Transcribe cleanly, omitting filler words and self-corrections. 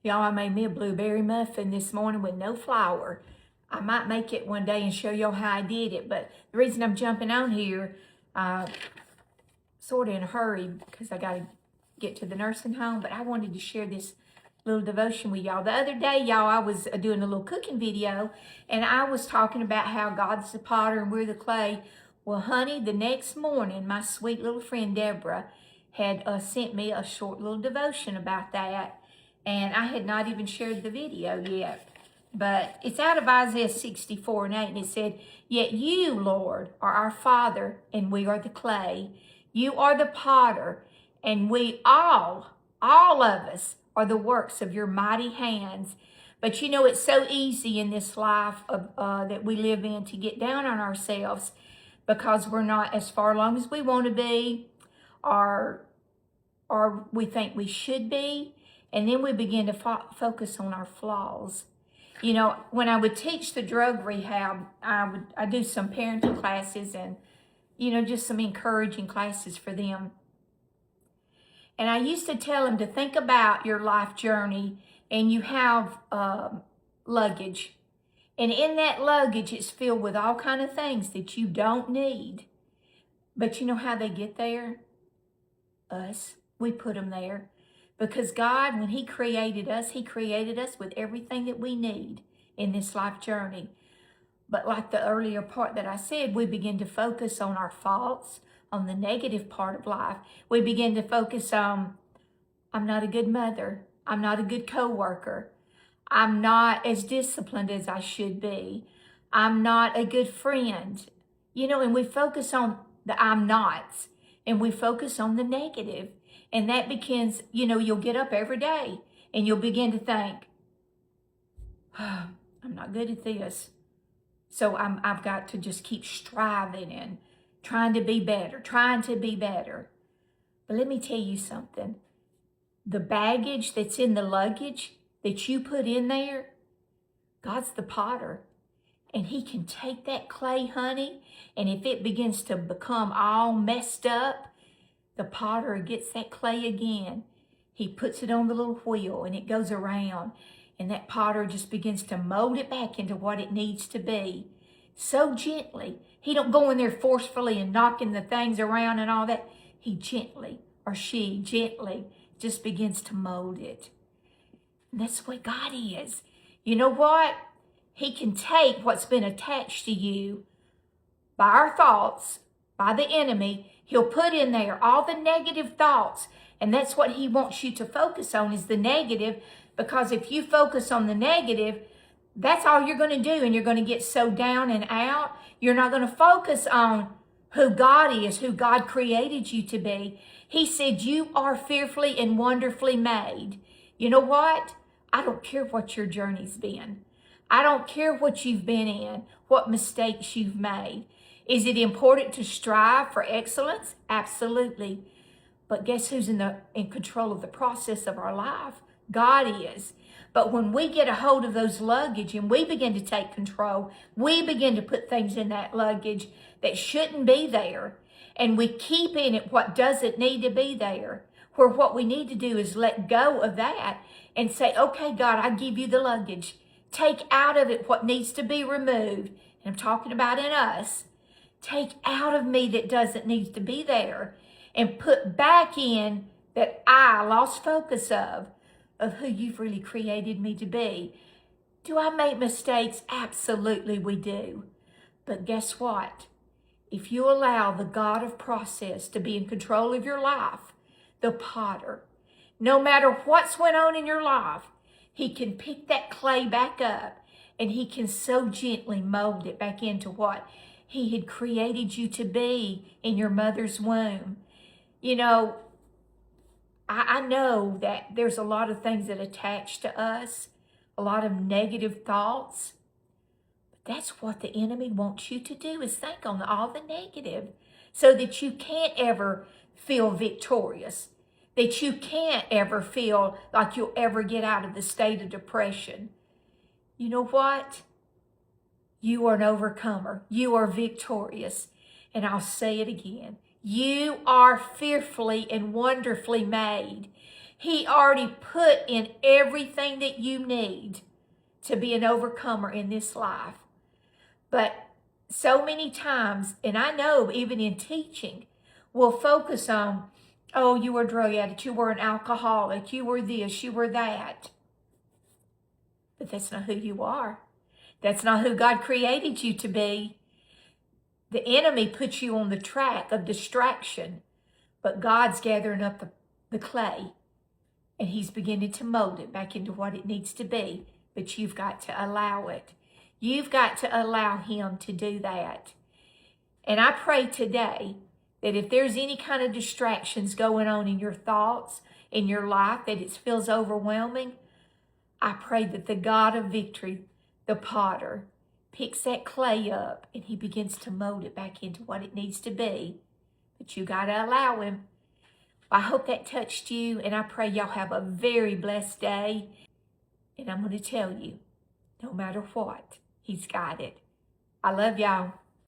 Y'all, I made me a blueberry muffin this morning with no flour. I might make it one day and show y'all how I did it, but the reason I'm jumping on here, sort of in a hurry because I got to get to the nursing home, but I wanted to share this little devotion with y'all. The other day, y'all, I was doing a little cooking video, and I was talking about how God's the potter and we're the clay. Well, honey, the next morning, my sweet little friend Deborah had sent me a short little devotion about that, and I had not even shared the video yet. But it's out of Isaiah 64:8, and it said, "Yet you, Lord, are our Father, and we are the clay. You are the potter, and we all of us, are the works of your mighty hands." But you know, it's so easy in this life of, that we live in to get down on ourselves because we're not as far along as we want to be, or we think we should be, and then we begin to focus on our flaws. You know, when I would teach the drug rehab, I do some parenting classes and, you know, just some encouraging classes for them. And I used to tell them to think about your life journey, and you have luggage. And in that luggage, it's filled with all kind of things that you don't need. But you know how they get there? Us. We put them there. Because God, when He created us with everything that we need in this life journey. But like the earlier part that I said, we begin to focus on our faults, on the negative part of life. We begin to focus on, I'm not a good mother. I'm not a good co-worker. I'm not as disciplined as I should be. I'm not a good friend. You know, and we focus on the I'm nots, and we focus on the negative. And that begins, you know, you'll get up every day and you'll begin to think, oh, I'm not good at this. So I've got to just keep striving and trying to be better. But let me tell you something. The baggage that's in the luggage that you put in there, God's the potter. And He can take that clay, honey, and if it begins to become all messed up, the potter gets that clay again. He puts it on the little wheel and it goes around. And that potter just begins to mold it back into what it needs to be. So gently. He don't go in there forcefully and knocking the things around and all that. He gently, or she gently, just begins to mold it. And that's the way God is. You know what? He can take what's been attached to you by our thoughts, by the enemy. He'll put in there all the negative thoughts. And that's what He wants you to focus on, is the negative. Because if you focus on the negative, that's all you're going to do. And you're going to get so down and out. You're not going to focus on who God is, who God created you to be. He said, you are fearfully and wonderfully made. You know what? I don't care what your journey's been. I don't care what you've been in, what mistakes you've made. Is it important to strive for excellence? Absolutely. But guess who's in control of the process of our life? God is. But when we get a hold of those luggage and we begin to take control, we begin to put things in that luggage that shouldn't be there. And we keep in it what doesn't need to be there. Where what we need to do is let go of that and say, okay, God, I give you the luggage. Take out of it what needs to be removed. And I'm talking about in us. Take out of me that doesn't need to be there and put back in that I lost focus of who you've really created me to be. Do I make mistakes? Absolutely we do. But guess what? If you allow the God of process to be in control of your life, the potter, no matter what's went on in your life, He can pick that clay back up and He can so gently mold it back into what He had created you to be in your mother's womb. You know, I know that there's a lot of things that attach to us, a lot of negative thoughts. But that's what the enemy wants you to do, is think on all the negative so that you can't ever feel victorious, that you can't ever feel like you'll ever get out of the state of depression. You know what? You are an overcomer. You are victorious. And I'll say it again. You are fearfully and wonderfully made. He already put in everything that you need to be an overcomer in this life. But so many times, and I know even in teaching, we'll focus on, oh, you were a drug addict, you were an alcoholic, you were this, you were that. But that's not who you are. That's not who God created you to be. The enemy puts you on the track of distraction, but God's gathering up the clay, and he's beginning to mold it back into what it needs to be. But you've got to allow it. You've got to allow him to do that. And I pray today that if there's any kind of distractions going on in your thoughts, in your life, that it feels overwhelming, I pray that the God of victory, the potter, picks that clay up and he begins to mold it back into what it needs to be. But you got to allow him. I hope that touched you, and I pray y'all have a very blessed day. And I'm going to tell you, no matter what, he's got it. I love y'all.